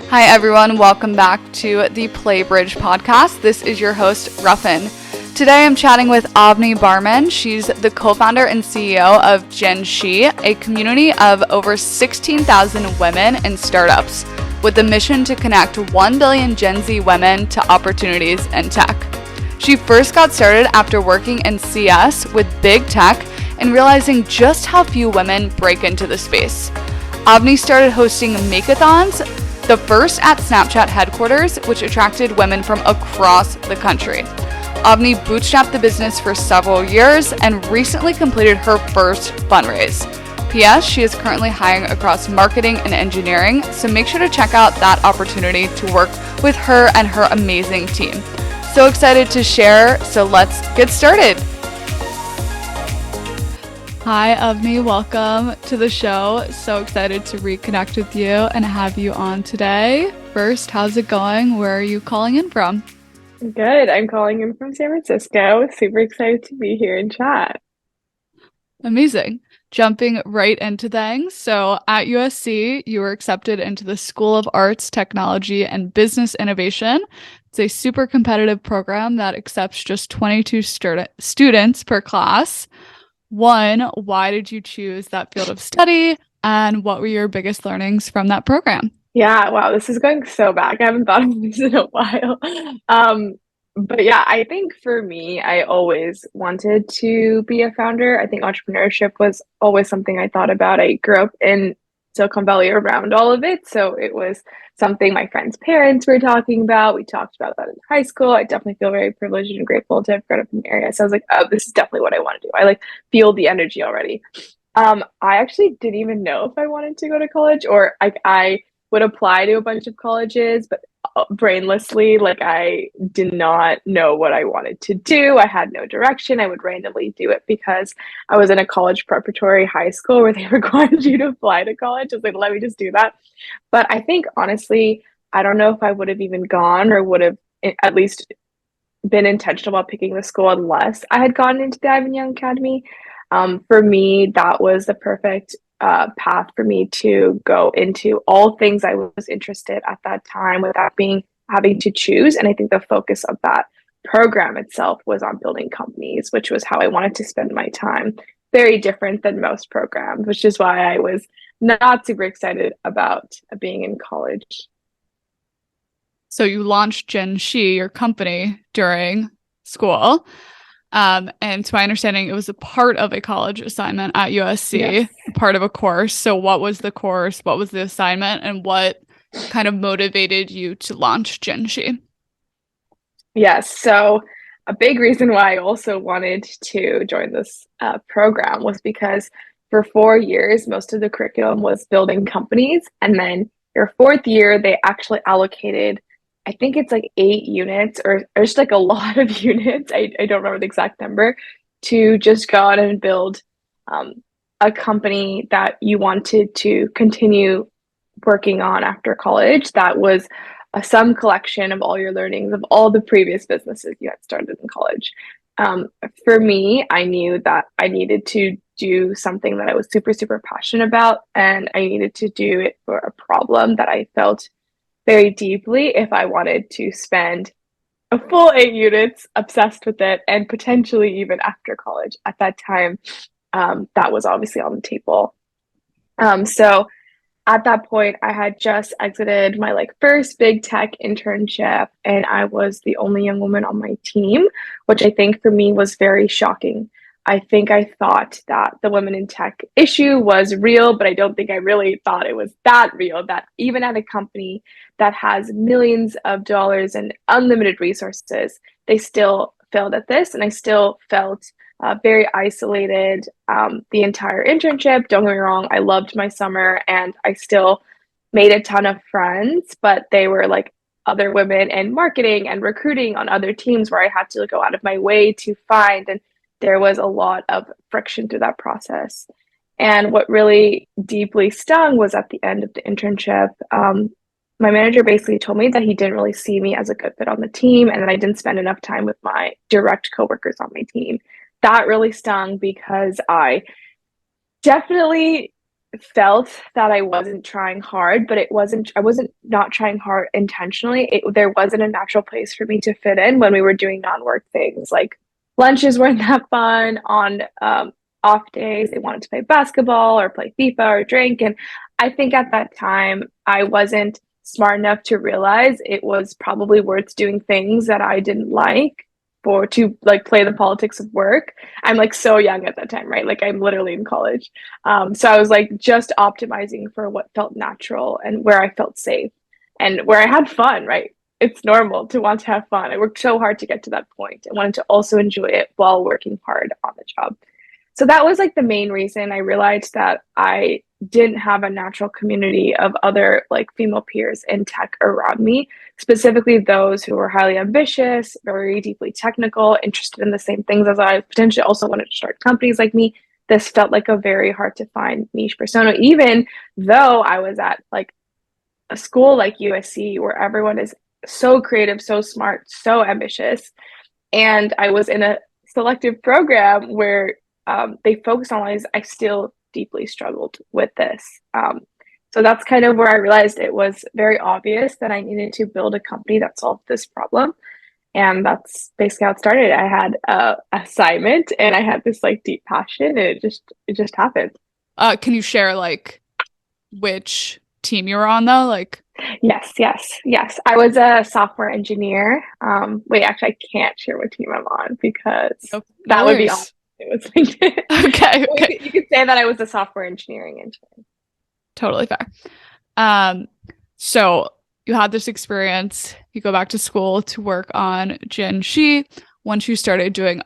Hi everyone, welcome back to the PlayBridge podcast. This is your host, Ruffin. Today I'm chatting with Avni Barman. She's the co-founder and CEO of GenShe, a community of over 16,000 women in startups with the mission to connect 1 billion Gen Z women to opportunities in tech. She first got started after working in CS with big tech and realizing just how few women break into the space. Avni started hosting make-athons, the first at Snapchat headquarters, which attracted women from across the country. Avni bootstrapped the business for several years and recently completed her first fundraise. P.S. She is currently hiring across marketing and engineering, so make sure to check out that opportunity to work with her and her amazing team. So excited to share, so let's get started. Hi, Avni. Welcome to the show. So excited to reconnect with you and have you on today. First, how's it going? Where are you calling in from? Good. I'm calling in from San Francisco. Super excited to be here and chat. Amazing. Jumping right into things. So at USC, you were accepted into the School of Arts, Technology, and Business Innovation. It's a super competitive program that accepts just 22 students per class. One, why did you choose that field of study? And what were your biggest learnings from that program? Yeah, wow, this is going so back. I haven't thought of this in a while. Um, but yeah, I think for me, I always wanted to be a founder. I think entrepreneurship was always something I thought about. I grew up in Silicon Valley around all of it, so it was something my friends' parents were talking about. We talked about that in high school. I definitely feel very privileged and grateful to have grown up in the area. So I was like, oh, this is definitely what I want to do. I like feel the energy already. I actually didn't even know if I wanted to go to college or I would apply to a bunch of colleges, but brainlessly, like I did not know what I wanted to do. I had no direction. I would randomly do it because I was in a college preparatory high school where they required you to apply to college. I was like, let me just do that. But I think honestly, I don't know if I would have even gone or would have at least been intentional about picking the school unless I had gone into the Ivan Young Academy. For me, that was the perfect path for me to go into all things I was interested at that time without being having to choose. And I think the focus of that program itself was on building companies, which was how I wanted to spend my time. Very different than most programs, which is why I was not super excited about being in college. So you launched GenShe, your company, during school. And to my understanding, it was a part of a college assignment at USC, Yes. part of a course. So what was the course? What was the assignment? And what kind of motivated you to launch GenShe? Yes. So a big reason why I also wanted to join this program was because for 4 years, most of the curriculum was building companies. And then your fourth year, they actually allocated, I think it's like 8 units or just like a lot of units. I don't remember the exact number to just go out and build um, a company that you wanted to continue working on after college that was some collection of all your learnings of all the previous businesses you had started in college. For me, I knew that I needed to do something that I was super, super passionate about, and I needed to do it for a problem that I felt very deeply if I wanted to spend a full 8 units obsessed with it and potentially even after college. At that time, that was obviously on the table. So at that point, I had just exited my like first big tech internship, and I was the only young woman on my team, which I think for me was very shocking. I think I thought that the women in tech issue was real, but I don't think I really thought it was that real. That even at a company that has millions of dollars and unlimited resources, they still failed at this, and I still felt very isolated the entire internship. Don't get me wrong, I loved my summer and I still made a ton of friends, but they were like other women in marketing and recruiting on other teams where I had to go out of my way to find. And there was a lot of friction through that process. And what really deeply stung was at the end of the internship, my manager basically told me that he didn't really see me as a good fit on the team and that I didn't spend enough time with my direct coworkers on my team. That really stung because I definitely felt that I wasn't trying hard, but I wasn't not trying hard intentionally. There wasn't a natural place for me to fit in when we were doing non-work things. Like lunches weren't that fun. On off days, they wanted to play basketball or play FIFA or drink. And I think at that time, I wasn't smart enough to realize it was probably worth doing things that I didn't like for to like play the politics of work. I'm like so young at that time, right? Like I'm literally in college. So I was like just optimizing for what felt natural and where I felt safe and where I had fun, right? It's normal to want to have fun. I worked so hard to get to that point. I wanted to also enjoy it while working hard on the job. So that was like the main reason I realized that I didn't have a natural community of other like female peers in tech around me, specifically those who were highly ambitious, very deeply technical, interested in the same things as I, potentially also wanted to start companies like me. This felt like a very hard to find niche persona, even though I was at like a school like USC where everyone is so creative, so smart, so ambitious. And I was in a selective program where they focused on lines. I still deeply struggled with this. So that's kind of where I realized it was very obvious that I needed to build a company that solved this problem. And that's basically how it started. I had a assignment and I had this like deep passion and it just happened. Can you share like which team you were on though? Like, Yes. I was a software engineer. Wait, actually, I can't share what team I'm on because no, no that would be awesome. worries. It was LinkedIn. Okay, okay. You could say that I was a software engineering engineer. Totally fair. Um, so you had this experience, you go back to school to work on GenShe. Once you started doing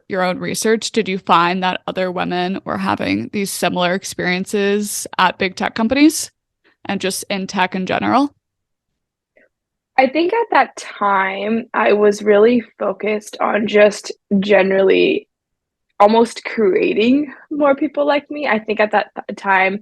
your own research, did you find that other women were having these similar experiences at big tech companies and just in tech in general? I think at that time, I was really focused on just generally almost creating more people like me. I think at that time,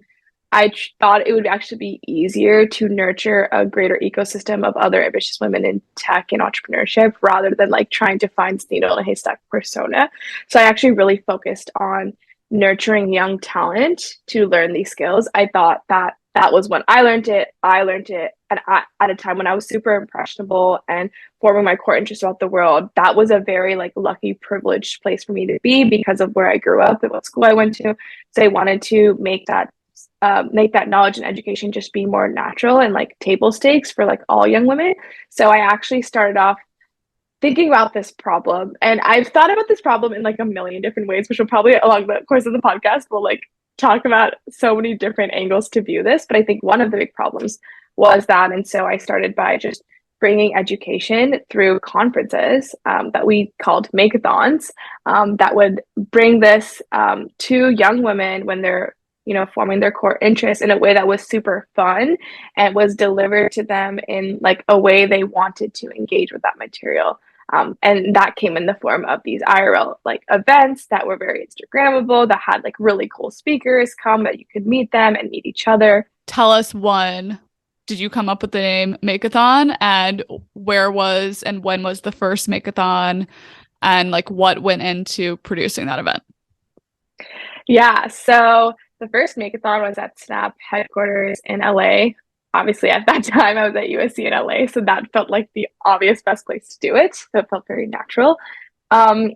thought it would actually be easier to nurture a greater ecosystem of other ambitious women in tech and entrepreneurship rather than like trying to find needle in a haystack persona. So I actually really focused on nurturing young talent to learn these skills. I thought that that was when I learned it. I learned it at a time when I was super impressionable and forming my core interests about the world. That was a very like lucky, privileged place for me to be because of where I grew up and what school I went to. So I wanted to make that knowledge and education just be more natural and like table stakes for like all young women. So I actually started off thinking about this problem, and I've thought about this problem in like a million different ways, which will probably along the course of the podcast will like talk about so many different angles to view this. But I think one of the big problems was that, and so I started by just bringing education through conferences that we called make-athons that would bring this to young women when they're forming their core interests in a way that was super fun and was delivered to them in like a way they wanted to engage with that material. And that came in the form of these IRL like events that were very Instagrammable, that had like really cool speakers come that you could meet them and meet each other. Tell us one. Did you come up with the name Make-a-thon, and where was and when was the first Make-a-thon, and like what went into producing that event? Yeah, so the first Make-a-thon was at Snap headquarters in LA. Obviously, at that time, I was at USC in LA, so that felt like the obvious best place to do it. So it felt very natural. Um,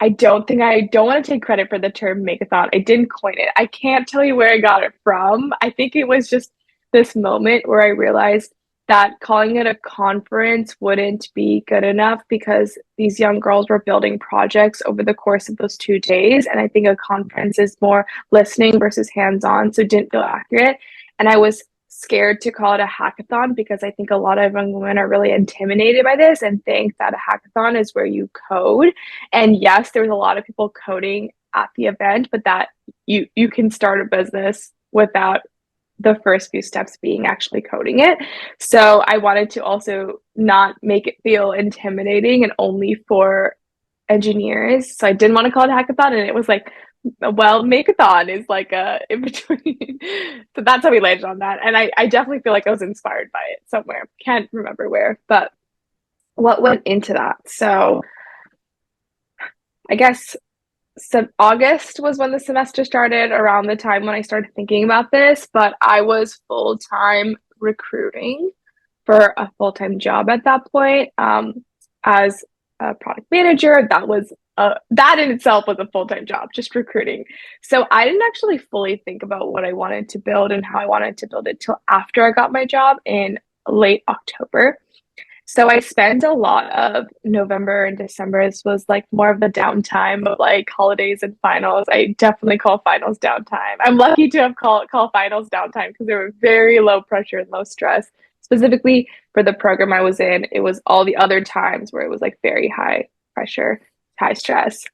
I don't want to take credit for the term Make-a-thon. I didn't coin it. I can't tell you where I got it from. I think it was just this moment where I realized that calling it a conference wouldn't be good enough because these young girls were building projects over the course of those 2 days. And I think a conference is more listening versus hands on. So it didn't feel accurate. And I was scared to call it a hackathon because I think a lot of young women are really intimidated by this and think that a hackathon is where you code. And yes, there was a lot of people coding at the event, but that you can start a business without the first few steps being actually coding it. So I wanted to also not make it feel intimidating and only for engineers. So I didn't want to call it hackathon. And it was like, well, make-a-thon is like a in between. So that's how we landed on that. And I definitely feel like I was inspired by it somewhere. Can't remember where, but what went into that. So I guess So August was when the semester started, around the time when I started thinking about this, but I was full-time recruiting for a full-time job at that point, as a product manager. That in itself was a full-time job, just recruiting. So I didn't actually fully think about what I wanted to build and how I wanted to build it till after I got my job in late October. So I spent a lot of November and December. This was like more of the downtime of like holidays and finals. I definitely call finals downtime. I'm lucky to have call finals downtime because they were very low pressure and low stress. Specifically for the program I was in, it was all the other times where it was like very high pressure, high stress.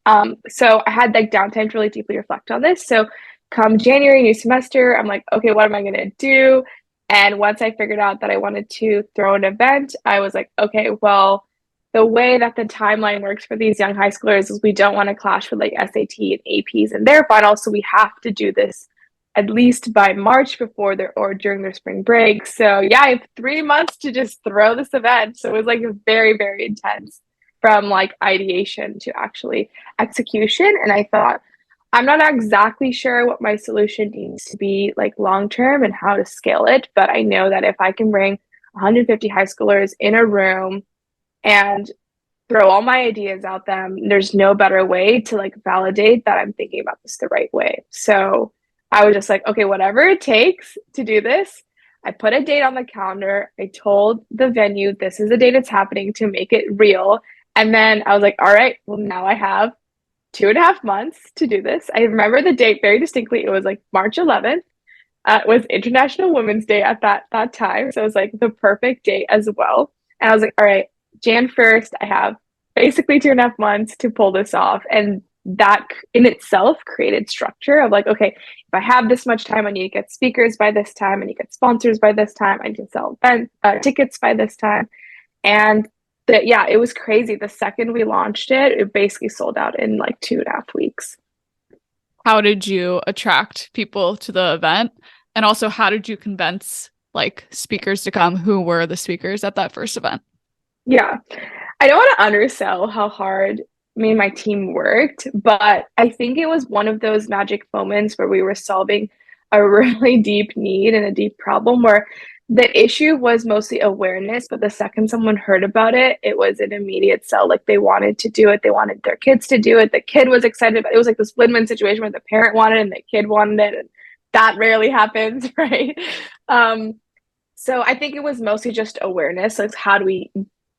So I had like downtime to really deeply reflect on this. So come January, new semester, I'm like, okay, what am I gonna do? And once I figured out that I wanted to throw an event, I was like, okay, well, the way that the timeline works for these young high schoolers is we don't want to clash with like SAT and APs and their finals. So we have to do this at least by March before their or during their spring break. So yeah, I have 3 months to just throw this event. So it was like very, very intense from like ideation to actually execution. And I thought, I'm not exactly sure what my solution needs to be like long term and how to scale it, but I know that if I can bring 150 high schoolers in a room and throw all my ideas out them, there's no better way to like validate that I'm thinking about this the right way. So I was just like, okay, whatever it takes to do this. I put a date on the calendar. I told the venue this is the date it's happening to make it real. And then I was like, all right, well, now I have 2.5 months to do this. I remember the date very distinctly. It was like March 11th. It was International Women's Day at that time. So it was like the perfect date as well. And I was like, all right, Jan 1st, I have basically 2.5 months to pull this off. And that in itself created structure of like, okay, if I have this much time, I need to get speakers by this time, I need to get sponsors by this time, I need to sell event tickets by this time. And yeah, it was crazy. The second we launched it, it basically sold out in like 2.5 weeks. How did you attract people to the event? And also, how did you convince like speakers to come? Who were the speakers at that first event? Yeah. I don't want to undersell how hard me and my team worked, but I think it was one of those magic moments where we were solving a really deep need and a deep problem where the issue was mostly awareness, but the second someone heard about it, it was an immediate sell. Like they wanted to do it, they wanted their kids to do it. The kid was excited about it. It was like this win-win situation where the parent wanted it and the kid wanted it, and that rarely happens, right? Um, so I think it was mostly just awareness. Like, how do we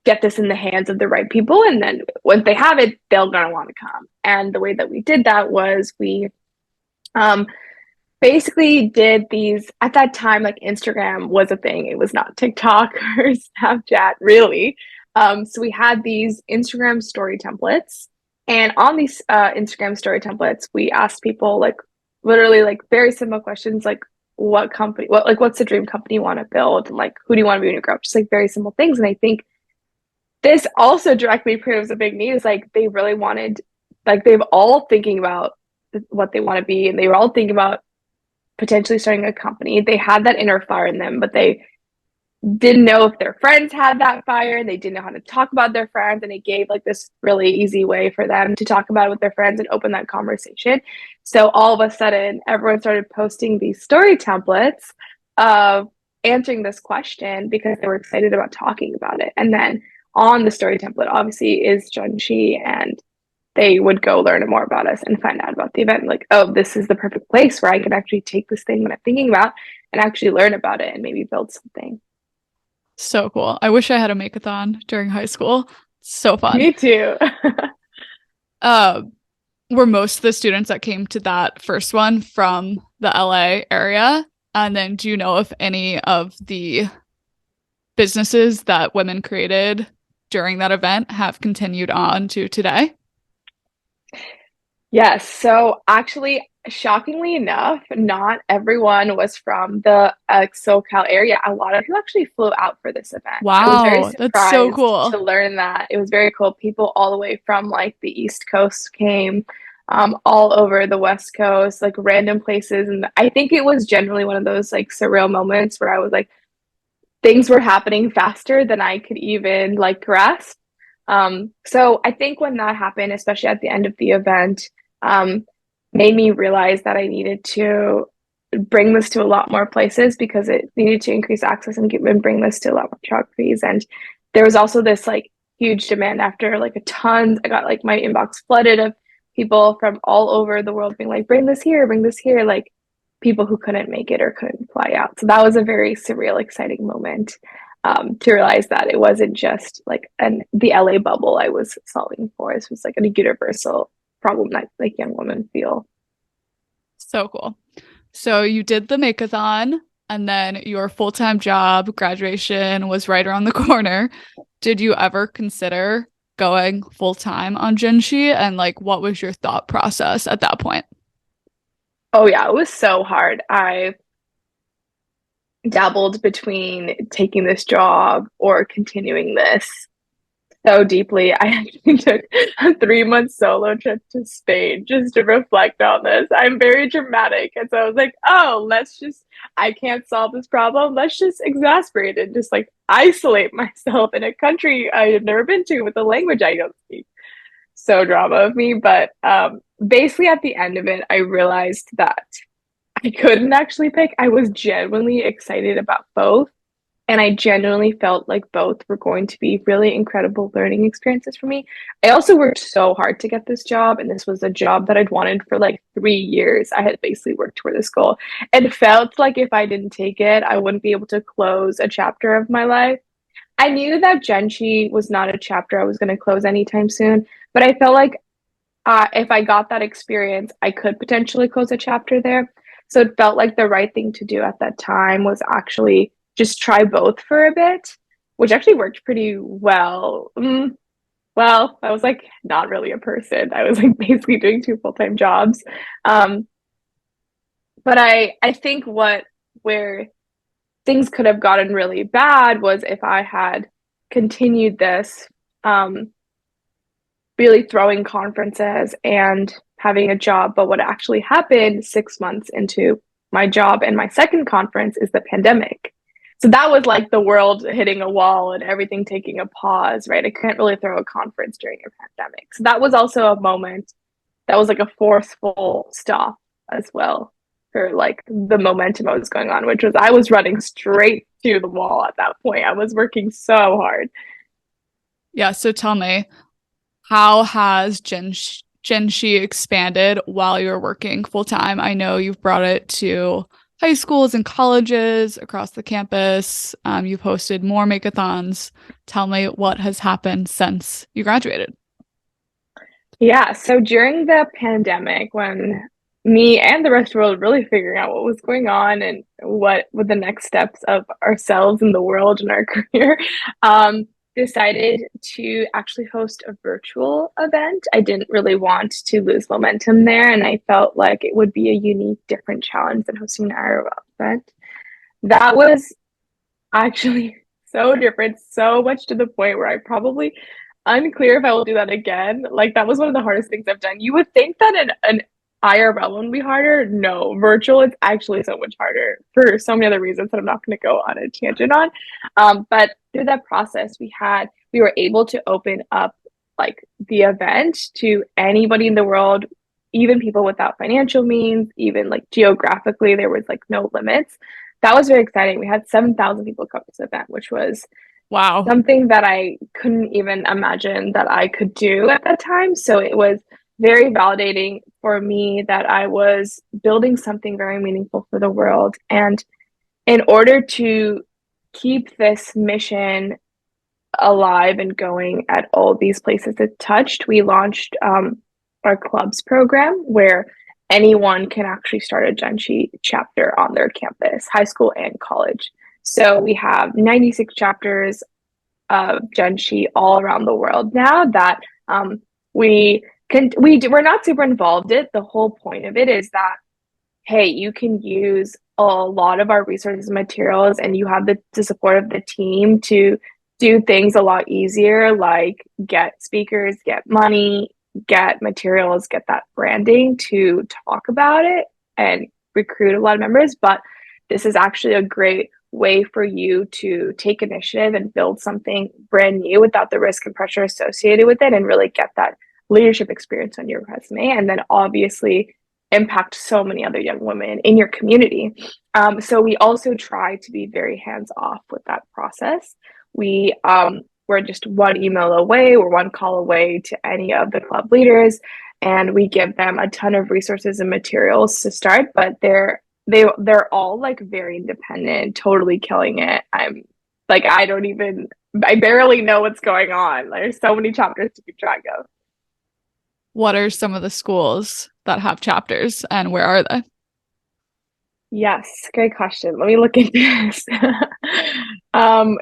get this in the hands of the right people? And then once they have it, they're gonna want to come. And the way that we did that was we um, basically did these at that time. Like Instagram was a thing; it was not TikTok or Snapchat, really. So we had these Instagram story templates, and on these Instagram story templates, we asked people like literally like very simple questions like what company, what's the dream company you want to build, and like who do you want to be when you grow up? Just like very simple things. And I think this also directly proves a big need is like they really wanted, like they've all thinking about what they want to be, and they were all thinking about potentially starting a company. They had that inner fire in them, but they didn't know if their friends had that fire. They didn't know how to talk about their friends, and it gave like this really easy way for them to talk about it with their friends and open that conversation. So all of a sudden, everyone started posting these story templates of answering this question because they were excited about talking about it. And then on the story template, obviously, is GenShe, and they would go learn more about us and find out about the event. Like, oh, this is the perfect place where I can actually take this thing that I'm thinking about and actually learn about it and maybe build something. So cool. I wish I had a make-a-thon during high school. So fun. Me too. Uh, were most of the students that came to that first one from the LA area? And then do you know if any of the businesses that women created during that event have continued on to today? Yes. So actually, shockingly enough, not everyone was from the SoCal area. A lot of people actually flew out for this event. I was very Wow, that's so surprised cool. to learn that. It was very cool. People all the way from like the East Coast came, all over the West Coast, like random places. And I think it was generally one of those like surreal moments where I was like, things were happening faster than I could even like grasp. So I think when that happened, especially at the end of the event, um, made me realize that I needed to bring this to a lot more places because it needed to increase access and bring this to a lot more geographies. And there was also this like huge demand after like a ton. I got like my inbox flooded of people from all over the world being like, bring this here, like people who couldn't make it or couldn't fly out. So that was a very surreal, exciting moment to realize that it wasn't just like the LA bubble I was solving for. This was like a universal problem that like young women feel. So cool. So you did the make-a-thon, and then your full-time job, graduation was right around the corner. Did you ever consider going full-time on GenShe? And like, what was your thought process at that point? Oh yeah, it was so hard. I dabbled between taking this job or continuing this so deeply. I actually took a 3 month solo trip to Spain just to reflect on this. I'm very dramatic. And so I was like, oh, I can't solve this problem. Let's just exasperate it, just like isolate myself in a country I have never been to with a language I don't speak. So drama of me. But basically, at the end of it, I realized that I couldn't actually pick. I was genuinely excited about both. And I genuinely felt like both were going to be really incredible learning experiences for me. I also worked so hard to get this job, and this was a job that I'd wanted for like 3 years. I had basically worked toward this goal and felt like if I didn't take it, I wouldn't be able to close a chapter of my life. I knew that GenShe was not a chapter I was going to close anytime soon, but I felt like if I got that experience, I could potentially close a chapter there. So it felt like the right thing to do at that time was actually just try both for a bit, which actually worked pretty well. Well, I was like not really a person. I was like basically doing two full-time jobs. Um, but I think where things could have gotten really bad was if I had continued this, um, really throwing conferences and having a job. But what actually happened 6 months into my job and my second conference is the pandemic. So that was like the world hitting a wall and everything taking a pause, right? I couldn't really throw a conference during a pandemic. So that was also a moment that was like a forceful stop as well for like the momentum I was going on, which was I was running straight to the wall at that point. I was working so hard. Yeah, so tell me, how has GenShe expanded while you're working full time? I know you've brought it to high schools and colleges across the campus. You've hosted more make-a-thons. Tell me what has happened since you graduated. Yeah, so during the pandemic, when me and the rest of the world were really figuring out what was going on and what were the next steps of ourselves in the world and our career, decided to actually host a virtual event. I didn't really want to lose momentum there, and I felt like it would be a unique, different challenge than hosting an IRL event. That was actually so different, so much to the point where I probably unclear if I will do that again. Like that was one of the hardest things I've done. You would think that an IRL would be harder. No, virtual is actually so much harder for so many other reasons that I'm not going to go on a tangent on. But through that process, we were able to open up like the event to anybody in the world, even people without financial means, even like geographically, there was like no limits. That was very exciting. We had 7,000 people come to this event, which was Wow. something that I couldn't even imagine that I could do at that time. So it was very validating for me that I was building something very meaningful for the world. And in order to keep this mission alive and going at all these places it touched, we launched our clubs program where anyone can actually start a GenShe chapter on their campus, high school and college. So we have 96 chapters of GenShe all around the world now that we're not super involved in. The whole point of it is that hey, you can use a lot of our resources and materials, and you have the support of the team to do things a lot easier, like get speakers, get money, get materials, get that branding to talk about it and recruit a lot of members. But this is actually a great way for you to take initiative and build something brand new without the risk and pressure associated with it and really get that leadership experience on your resume, and then obviously impact so many other young women in your community. So we also try to be very hands off with that process. We're just one email away, we're one call away to any of the club leaders, and we give them a ton of resources and materials to start. But they're all like very independent, totally killing it. I'm like I barely know what's going on. There's so many chapters to keep track of. What are some of the schools that have chapters and where are they? Yes, great question. Let me look into this.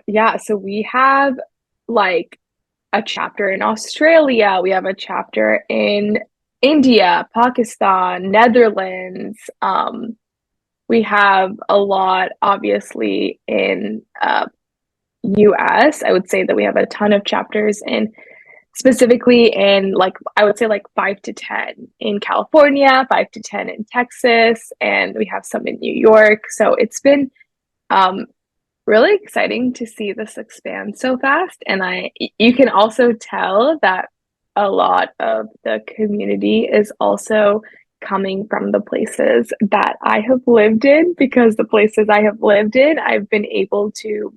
Yeah, so we have like a chapter in Australia, we have a chapter in India, Pakistan, Netherlands. We have a lot, obviously, in US. I would say that we have a ton of chapters in specifically in like I would say like 5 to 10 in California, 5 to 10 in Texas, and we have some in New York. So it's been um, really exciting to see this expand so fast. And you can also tell that a lot of the community is also coming from the places that I have lived in, because the places I have lived in, I've been able to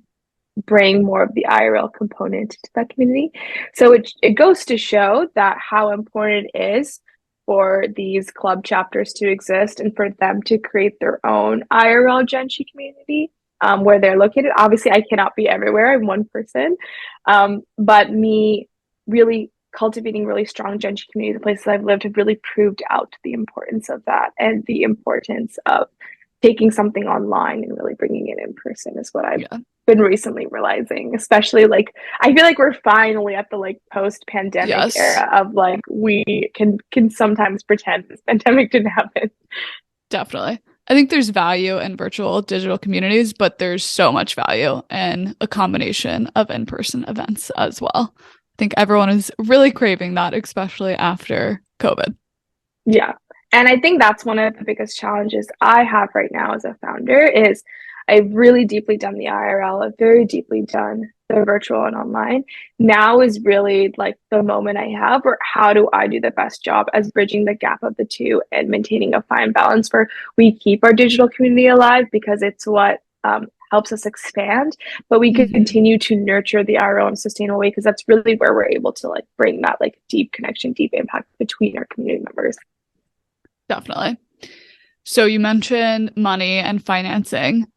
bring more of the IRL component to that community. So it goes to show that how important it is for these club chapters to exist and for them to create their own IRL GenShe community where they're located. Obviously, I cannot be everywhere. I'm one person. But me really cultivating really strong GenShe community, the places I've lived have really proved out the importance of that and the importance of taking something online and really bringing it in person is what I've been recently realizing. Especially like I feel like we're finally at the like post-pandemic era of like we can sometimes pretend this pandemic didn't happen. Definitely. I think there's value in virtual digital communities, but there's so much value in a combination of in-person events as well. I think everyone is really craving that, especially after COVID. Yeah. And I think that's one of the biggest challenges I have right now as a founder is I've really deeply done the IRL. I've very deeply done the virtual and online. Now is really like the moment I have where how do I do the best job as bridging the gap of the two and maintaining a fine balance where we keep our digital community alive because it's what helps us expand, but we can continue to nurture the IRL in a sustainable way because that's really where we're able to like bring that like deep connection, deep impact between our community members. Definitely. So you mentioned money and financing.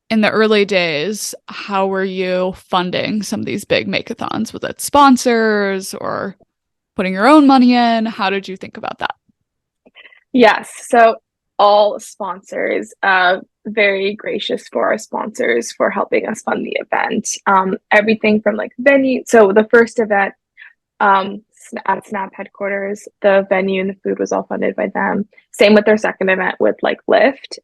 In the early days, how were you funding some of these big make-athons? Was it sponsors or putting your own money in? How did you think about that? Yes. So all sponsors, very gracious for our sponsors for helping us fund the event. Everything from like venue. So the first event at Snap headquarters, the venue and the food was all funded by them. Same with their second event with like Lyft,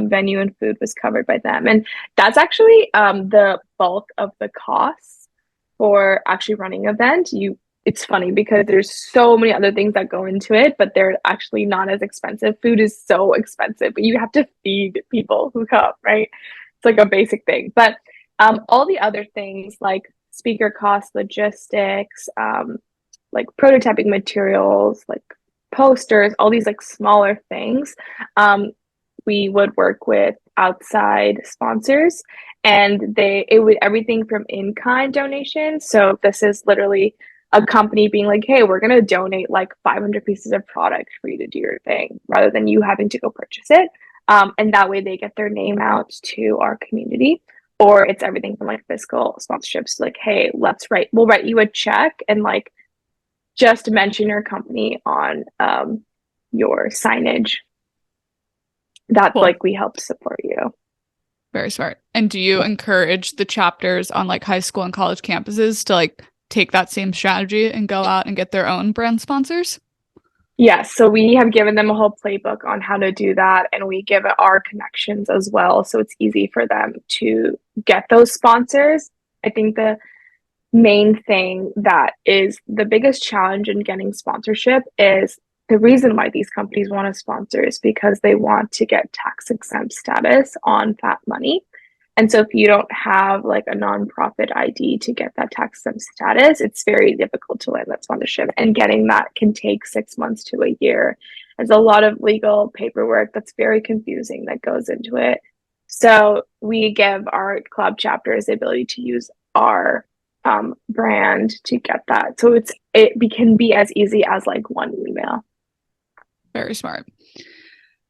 venue and food was covered by them. And that's actually the bulk of the costs for actually running an event. It's funny because there's so many other things that go into it, but they're actually not as expensive. Food is so expensive, but you have to feed people who come, right? It's like a basic thing. But all the other things like speaker costs, logistics, like prototyping materials, like posters, all these like smaller things. We would work with outside sponsors and it would everything from in-kind donations. So this is literally a company being like, hey, we're going to donate like 500 pieces of product for you to do your thing rather than you having to go purchase it. And that way they get their name out to our community. Or it's everything from like fiscal sponsorships, like, hey, we'll write you a check and like just mention your company on your signage. That's cool. Like we help support you. Very smart. And do you encourage the chapters on like high school and college campuses to like take that same strategy and go out and get their own brand sponsors? Yes. So we have given them a whole playbook on how to do that. And we give it our connections as well. So it's easy for them to get those sponsors. I think the main thing that is the biggest challenge in getting sponsorship is the reason why these companies want to sponsor is because they want to get tax exempt status on that money. And so if you don't have like a nonprofit ID to get that tax exempt status, it's very difficult to land that sponsorship. And getting that can take 6 months to a year. There's a lot of legal paperwork that's very confusing that goes into it. So we give our club chapters the ability to use our brand to get that. So it can be as easy as like one email. Very smart.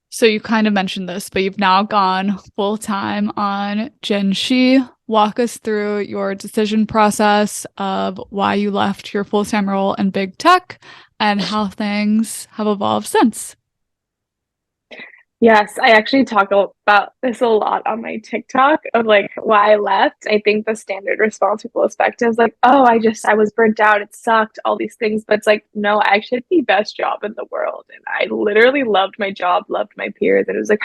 So you kind of mentioned this, but you've now gone full time on GenShe. Walk us through your decision process of why you left your full-time role in big tech and how things have evolved since. Yes, I actually talk about this a lot on my TikTok of like why I left. I think the standard response people expect is like, oh, I was burnt out, it sucked, all these things. But it's like, no, I actually had the best job in the world. And I literally loved my job, loved my peers. And it was like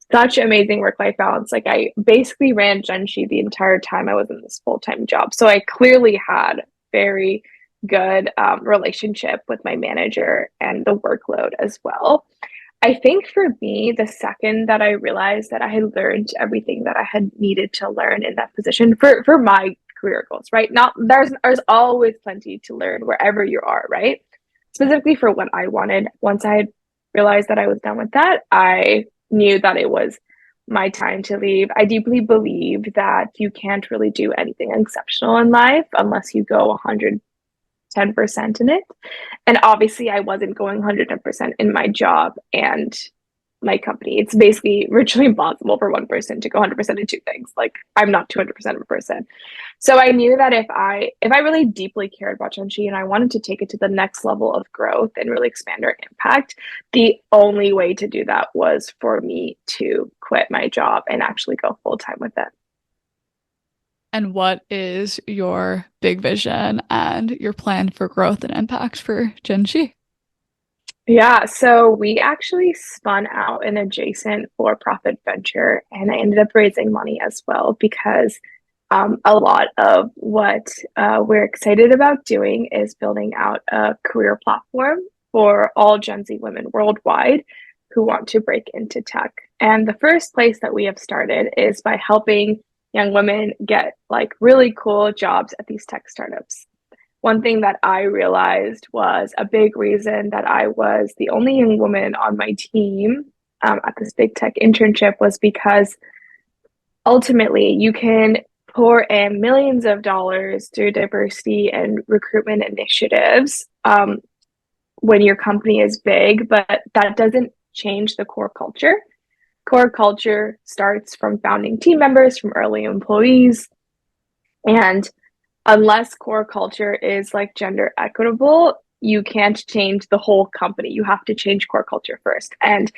such amazing work-life balance. Like I basically ran GenShe the entire time I was in this full-time job. So I clearly had very good relationship with my manager and the workload as well. I think for me, the second that I realized that I had learned everything that I had needed to learn in that position for my career goals, right? Not there's always plenty to learn wherever you are, right? Specifically for what I wanted. Once I had realized that I was done with that, I knew that it was my time to leave. I deeply believe that you can't really do anything exceptional in life unless you go 110% in it. And obviously, I wasn't going 110% in my job and my company. It's basically virtually impossible for one person to go 100% in two things. Like I'm not 200% of a person. So I knew that if I really deeply cared about GenShe and I wanted to take it to the next level of growth and really expand our impact, the only way to do that was for me to quit my job and actually go full time with it. And what is your big vision and your plan for growth and impact for GenShe? Yeah, so we actually spun out an adjacent for-profit venture, and I ended up raising money as well because a lot of what we're excited about doing is building out a career platform for all Gen Z women worldwide who want to break into tech. And the first place that we have started is by helping young women get like really cool jobs at these tech startups. One thing that I realized was a big reason that I was the only young woman on my team at this big tech internship was because ultimately you can pour in millions of dollars through diversity and recruitment initiatives when your company is big, but that doesn't change the core culture. Core culture starts from founding team members, from early employees, and unless core culture is like gender equitable, you can't change the whole company. You have to change core culture first. And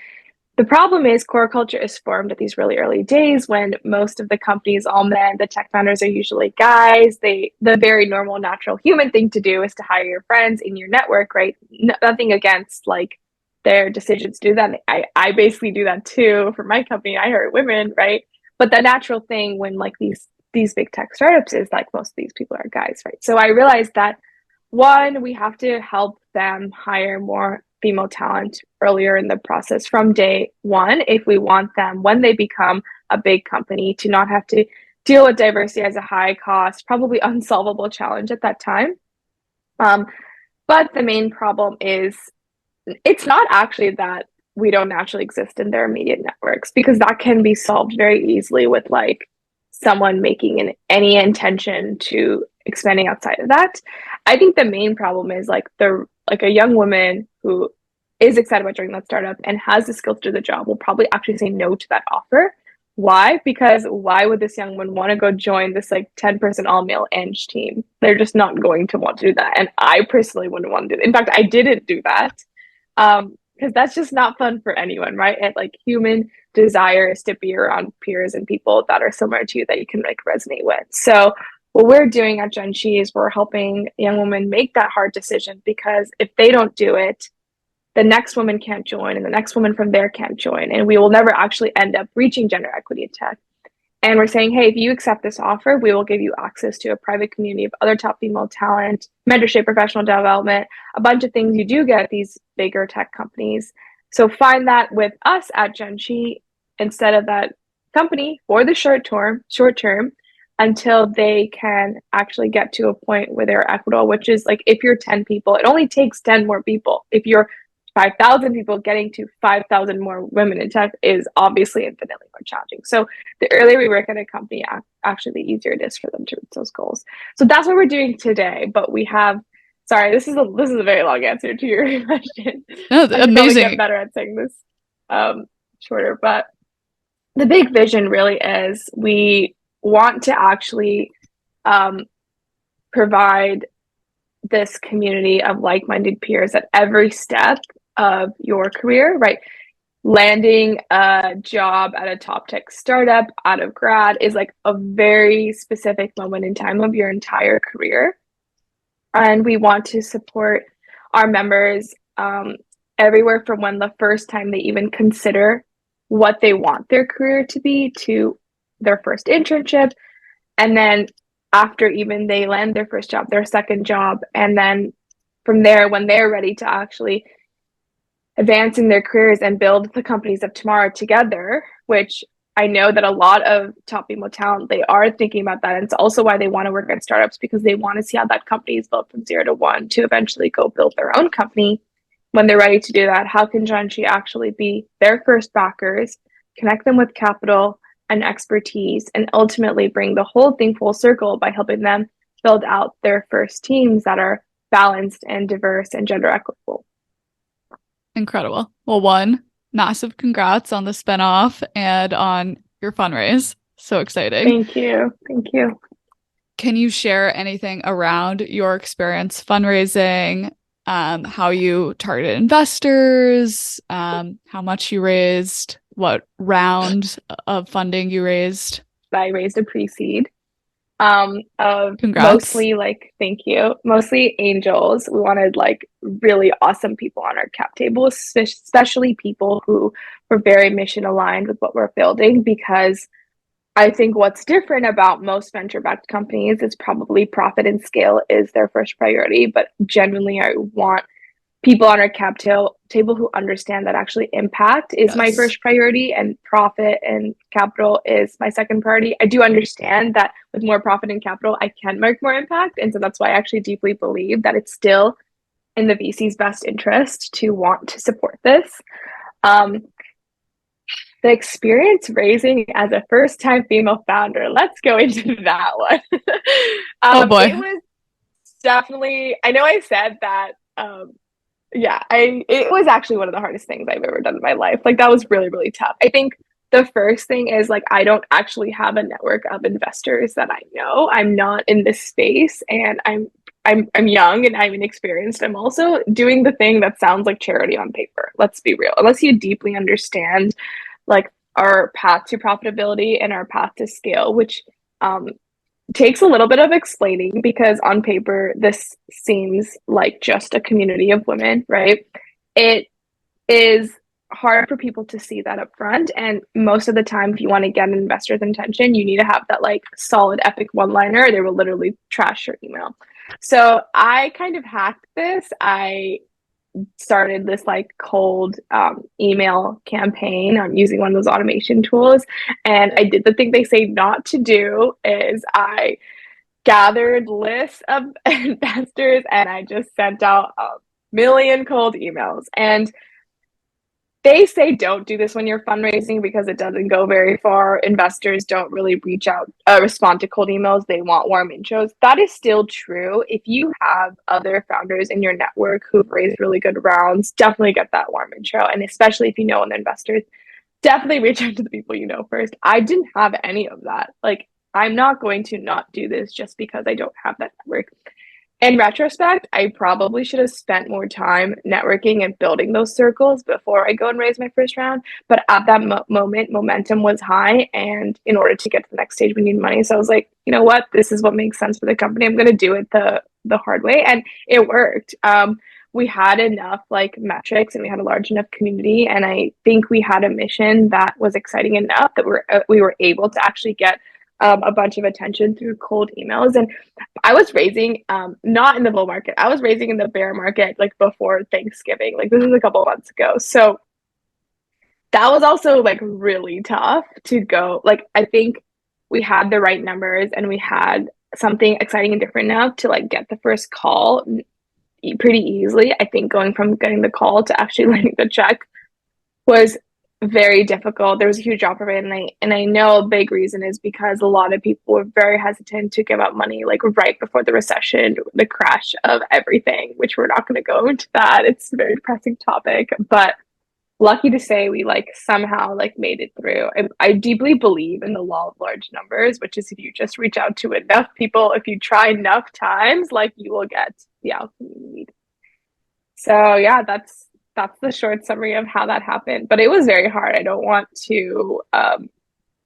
the problem is core culture is formed at these really early days when most of the companies, all men, the tech founders are usually guys. The very normal, natural human thing to do is to hire your friends in your network, right? Nothing against like their decisions to do that. I basically do that too for my company. I hire women, right? But the natural thing when like these big tech startups is like most of these people are guys, right? So I realized that one, we have to help them hire more female talent earlier in the process from day one if we want them when they become a big company to not have to deal with diversity as a high cost, probably unsolvable challenge at that time. But the main problem is it's not actually that we don't naturally exist in their immediate networks because that can be solved very easily with like someone making any intention to expanding outside of that. I think the main problem is like a young woman who is excited about joining that startup and has the skills to do the job will probably actually say no to that offer. Why? Because why would this young woman want to go join this like 10-person all male eng team? They're just not going to want to do that. And I personally wouldn't want to do that. In fact, I didn't do that because that's just not fun for anyone, right? And like human desire is to be around peers and people that are similar to you that you can like resonate with. So what we're doing at GenShe is we're helping young women make that hard decision because if they don't do it, the next woman can't join and the next woman from there can't join. And we will never actually end up reaching gender equity in tech. And we're saying, hey, if you accept this offer, we will give you access to a private community of other top female talent, mentorship, professional development, a bunch of things you do get at these bigger tech companies. So find that with us at GenShe instead of that company for the short term until they can actually get to a point where they're equitable, which is like if you're 10 people, it only takes 10 more people. If you're 5,000 people, getting to 5,000 more women in tech is obviously infinitely more challenging. So the earlier we work at a company, actually the easier it is for them to reach those goals. So that's what we're doing today. But we have, sorry, this is a very long answer to your question. No, I should probably get amazing. better at saying this shorter. But the big vision really is we want to actually provide this community of like-minded peers at every step of your career, right? Landing a job at a top tech startup out of grad is like a very specific moment in time of your entire career. And we want to support our members everywhere from when the first time they even consider what they want their career to be to their first internship. And then after even they land their first job, their second job, and then from there, when they're ready to actually advance in their careers and build the companies of tomorrow together, which I know that a lot of top female talent, they are thinking about that. And it's also why they want to work at startups, because they want to see how that company is built from 0 to 1 to eventually go build their own company. When they're ready to do that, how can GenShe actually be their first backers, connect them with capital and expertise, and ultimately bring the whole thing full circle by helping them build out their first teams that are balanced and diverse and gender equitable. Incredible. Well, one, massive congrats on the spinoff and on your fundraise. So exciting. Thank you. Thank you. Can you share anything around your experience fundraising, how you targeted investors, how much you raised, what round of funding you raised? I raised a pre-seed of Congrats. thank you, mostly angels. We wanted like really awesome people on our cap table, especially people who were very mission aligned with what we're building, because I think what's different about most venture-backed companies is probably profit and scale is their first priority. But genuinely, I want people on our cap table who understand that actually impact is my first priority and profit and capital is my second priority. I do understand that with more profit and capital, I can make more impact. And so that's why I actually deeply believe that it's still in the VC's best interest to want to support this. The experience raising as a first-time female founder. Let's go into that one. Oh boy. It was definitely, I know I said that, it was actually one of the hardest things I've ever done in my life. Like that was really, really tough. I think the first thing is like, I don't actually have a network of investors that I know. I'm not in this space and I'm young and I'm inexperienced. I'm also doing the thing that sounds like charity on paper. Let's be real. Unless you deeply understand like our path to profitability and our path to scale, which takes a little bit of explaining because on paper, this seems like just a community of women, right? It is hard for people to see that up front. And most of the time, if you want to get an investor's attention, you need to have that like solid epic one-liner. They will literally trash your email. So I kind of hacked this. I started this like cold email campaign. I'm using one of those automation tools, and I did the thing they say not to do. Is I gathered lists of investors and I just sent out a million cold emails. And they say don't do this when you're fundraising because it doesn't go very far. Investors don't really reach out, respond to cold emails. They want warm intros. That is still true. If you have other founders in your network who've raised really good rounds, definitely get that warm intro. And especially if you know an investor, definitely reach out to the people you know first. I didn't have any of that. Like, I'm not going to not do this just because I don't have that network. In retrospect, I probably should have spent more time networking and building those circles before I go and raise my first round. But at that moment, momentum was high. And in order to get to the next stage, we need money. So I was like, you know what? This is what makes sense for the company. I'm going to do it the hard way. And it worked. We had enough like metrics and we had a large enough community. And I think we had a mission that was exciting enough that we were able to actually get a bunch of attention through cold emails. And I was raising, not in the bull market, I was raising in the bear market, like before Thanksgiving. Like this is a couple of months ago. So that was also like really tough to go. Like, I think we had the right numbers and we had something exciting and different enough to like get the first call pretty easily. I think going from getting the call to actually writing the check was very difficult. There was a huge drop of it, and I know a big reason is because a lot of people were very hesitant to give up money like right before the recession, the crash of everything, which we're not going to go into that. It's a very depressing topic, but lucky to say we like somehow like made it through. I deeply believe in the law of large numbers, which is if you just reach out to enough people, if you try enough times, like you will get the outcome you need. So yeah, that's the short summary of how that happened. But it was very hard. I don't want to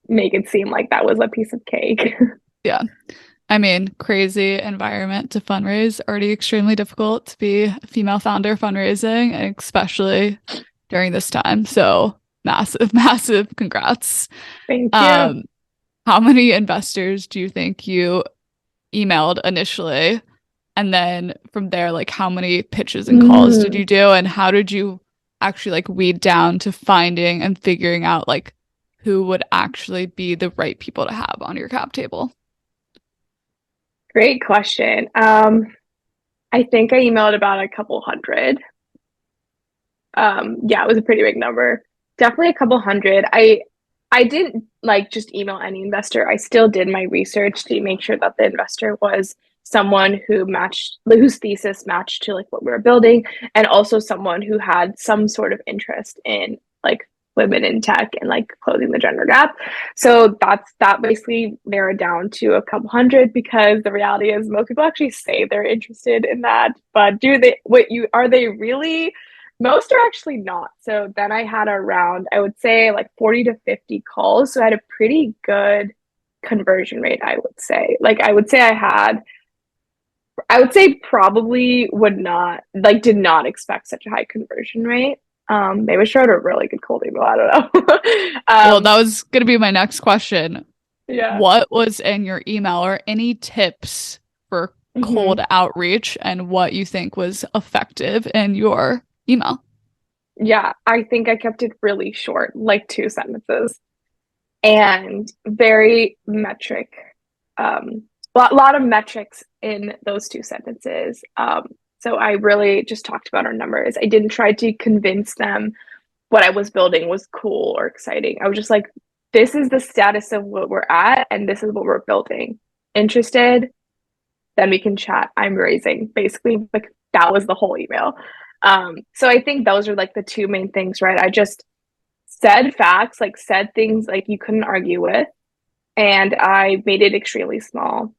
make it seem like that was a piece of cake. Yeah. I mean, crazy environment to fundraise, already extremely difficult to be a female founder fundraising, especially during this time. So massive, massive congrats. Thank you. Um, how many investors do you think you emailed initially? And then from there, like how many pitches and calls did Mm, you do? And how did you actually like weed down to finding and figuring out like who would actually be the right people to have on your cap table? great question. I think I emailed about a couple hundred. Yeah, it was a pretty big number. Definitely a couple hundred. I didn't like just email any investor. I still did my research to make sure that the investor was someone who matched whose thesis matched to like what we were building, and also someone who had some sort of interest in like women in tech and like closing the gender gap. So that basically narrowed down to a couple hundred because the reality is most people actually say they're interested in that, but do they what you are they really? Most are actually not. So then I had around, I would say like 40 to 50 calls. So I had a pretty good conversion rate, I would say. Like I would say I would say probably would not, like did not expect such a high conversion rate. Maybe I showed a really good cold email. I don't know. Well, that was going to be my next question. Yeah. What was in your email or any tips for cold Hmm. outreach and what you think was effective in your email? Yeah. I think I kept it really short, like two sentences, and very metric. Lot of metrics in those two sentences. So I really just talked about our numbers. I didn't try to convince them what I was building was cool or exciting. I was just like, this is the status of what we're at, and this is what we're building. Interested? Then we can chat. I'm raising. Basically, like that was the whole email. So I think those are like the two main things, right? I just said facts, like said things like you couldn't argue with, and I made it extremely small.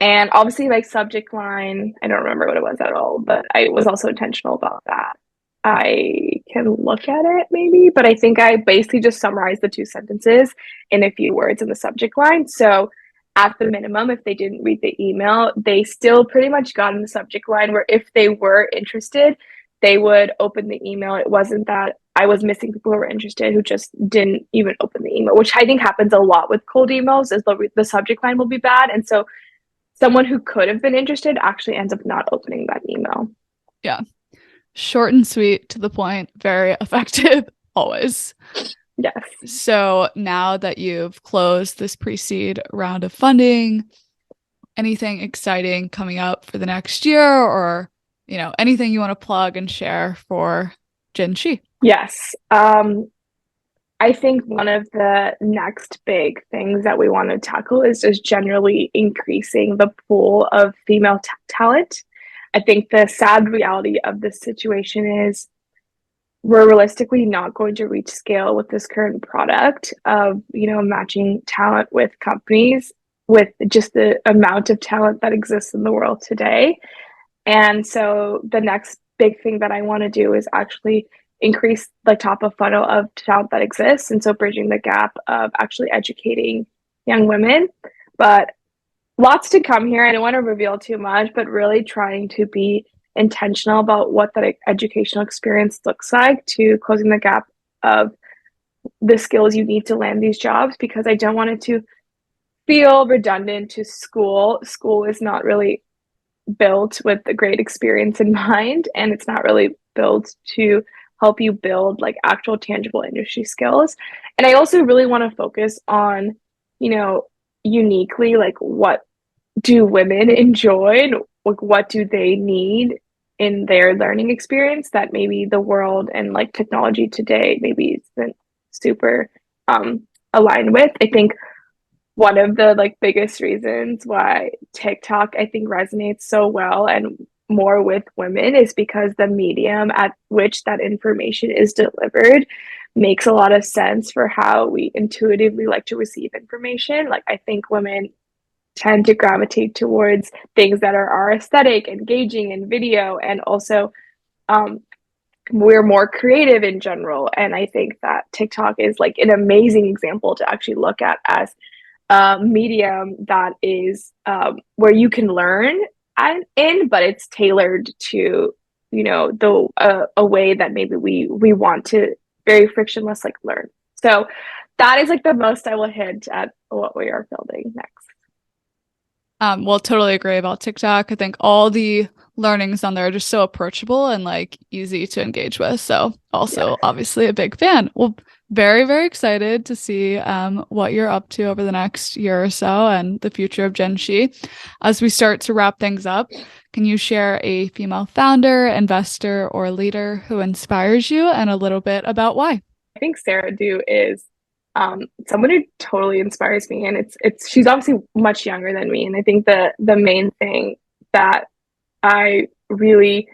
And obviously, like subject line, I don't remember what it was at all, but I was also intentional about that. I can look at it maybe, but I think I basically just summarized the two sentences in a few words in the subject line. So, at the minimum, if they didn't read the email, they still pretty much got in the subject line where if they were interested, they would open the email. It wasn't that I was missing people who were interested who just didn't even open the email, which I think happens a lot with cold emails, is the subject line will be bad. And so someone who could have been interested actually ends up not opening that email. Yeah. Short and sweet to the point, very effective always. Yes. So now that you've closed this pre-seed round of funding, anything exciting coming up for the next year or, anything you want to plug and share for GenShe? Yes. I think one of the next big things that we want to tackle is just generally increasing the pool of female tech talent. I think the sad reality of this situation is we're realistically not going to reach scale with this current product of, matching talent with companies with just the amount of talent that exists in the world today. And so the next big thing that I want to do is actually increase the top of funnel of talent that exists. And so bridging the gap of actually educating young women. But lots to come here. I don't want to reveal too much, but really trying to be intentional about what that educational experience looks like to closing the gap of the skills you need to land these jobs, because I don't want it to feel redundant to school. School is not really built with a great experience in mind, and it's not really built to help you build like actual tangible industry skills. And I also really want to focus on, uniquely like what do women enjoy and like what do they need in their learning experience that maybe the world and like technology today maybe isn't super aligned with. I think one of the like biggest reasons why TikTok I think resonates so well and more with women is because the medium at which that information is delivered makes a lot of sense for how we intuitively like to receive information. Like I think women tend to gravitate towards things that are aesthetic, engaging in video, and also um, we're more creative in general. And I think that TikTok is like an amazing example to actually look at as a medium that is where you can learn but it's tailored to a way that maybe we want to very frictionless like learn. So that is like the most I will hint at what we are building next. Well, totally agree about TikTok. I think all the learnings on there are just so approachable and like easy to engage with. So also obviously a big fan. Well, very, very excited to see what you're up to over the next year or so and the future of GenShe. As we start to wrap things up, can you share a female founder, investor, or leader who inspires you and a little bit about why? I think Sarah Du is someone who totally inspires me, and it's she's obviously much younger than me, and I think the main thing that I really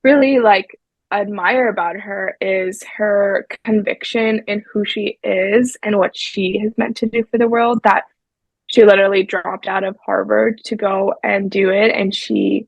really like admire about her is her conviction in who she is and what she has meant to do for the world, that she literally dropped out of Harvard to go and do it, and she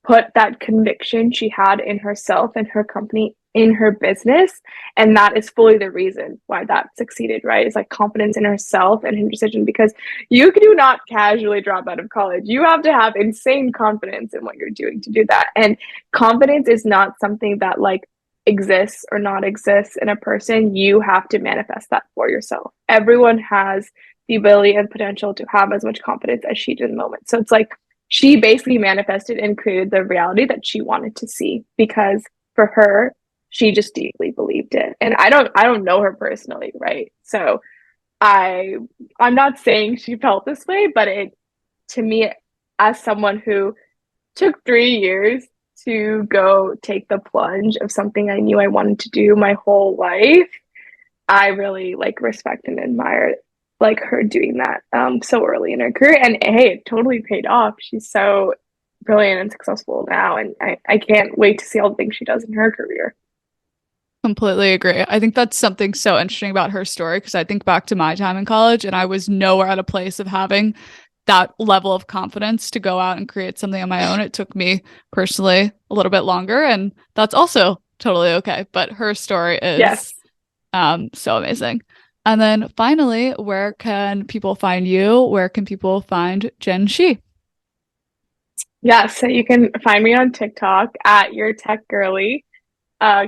put that conviction she had in herself and her company in her business, and that is fully the reason why that succeeded, right? It's like confidence in herself and her decision, because you do not casually drop out of college. You have to have insane confidence in what you're doing to do that, and confidence is not something that like exists or not exists in a person. You have to manifest that for yourself. Everyone has the ability and potential to have as much confidence as she did in the moment. So it's like she basically manifested and created the reality that she wanted to see, because for her, she just deeply believed it. And I don't know her personally, right? So I'm not saying she felt this way, but it, to me, as someone who took 3 years to go take the plunge of something I knew I wanted to do my whole life, I really like respect and admire like her doing that so early in her career. And hey, it totally paid off. She's so brilliant and successful now, and I can't wait to see all the things she does in her career. Completely agree. I think that's something so interesting about her story, because I think back to my time in college and I was nowhere at a place of having that level of confidence to go out and create something on my own. It took me personally a little bit longer, and that's also totally okay. But her story is so amazing. And then finally, where can people find you? Where can people find GenShe? Yeah, so you can find me on TikTok at your tech girly,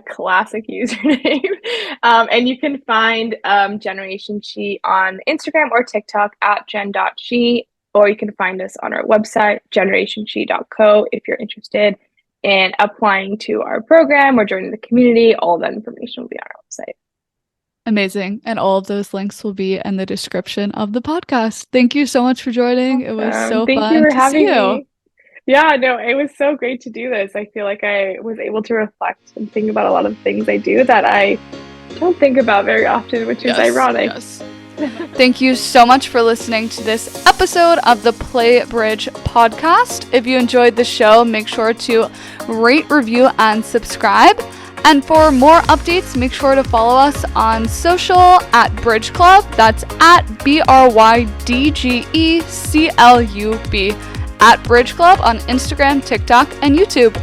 classic username. And you can find Generation She on Instagram or TikTok at gen.she, or you can find us on our website, generationshe.co, if you're interested in applying to our program or joining the community. All that information will be on our website. Amazing. And all of those links will be in the description of the podcast. Thank you so much for joining. It was so Thank fun you for to having see you. me. Yeah, no, it was so great to do this. I feel like I was able to reflect and think about a lot of things I do that I don't think about very often, which is ironic. Yes. Thank you so much for listening to this episode of the PlayBridge podcast. If you enjoyed the show, make sure to rate, review, and subscribe. And for more updates, make sure to follow us on social at Bridge Club. That's at BRYDGECLUB at Bridge Club on Instagram, TikTok, and YouTube.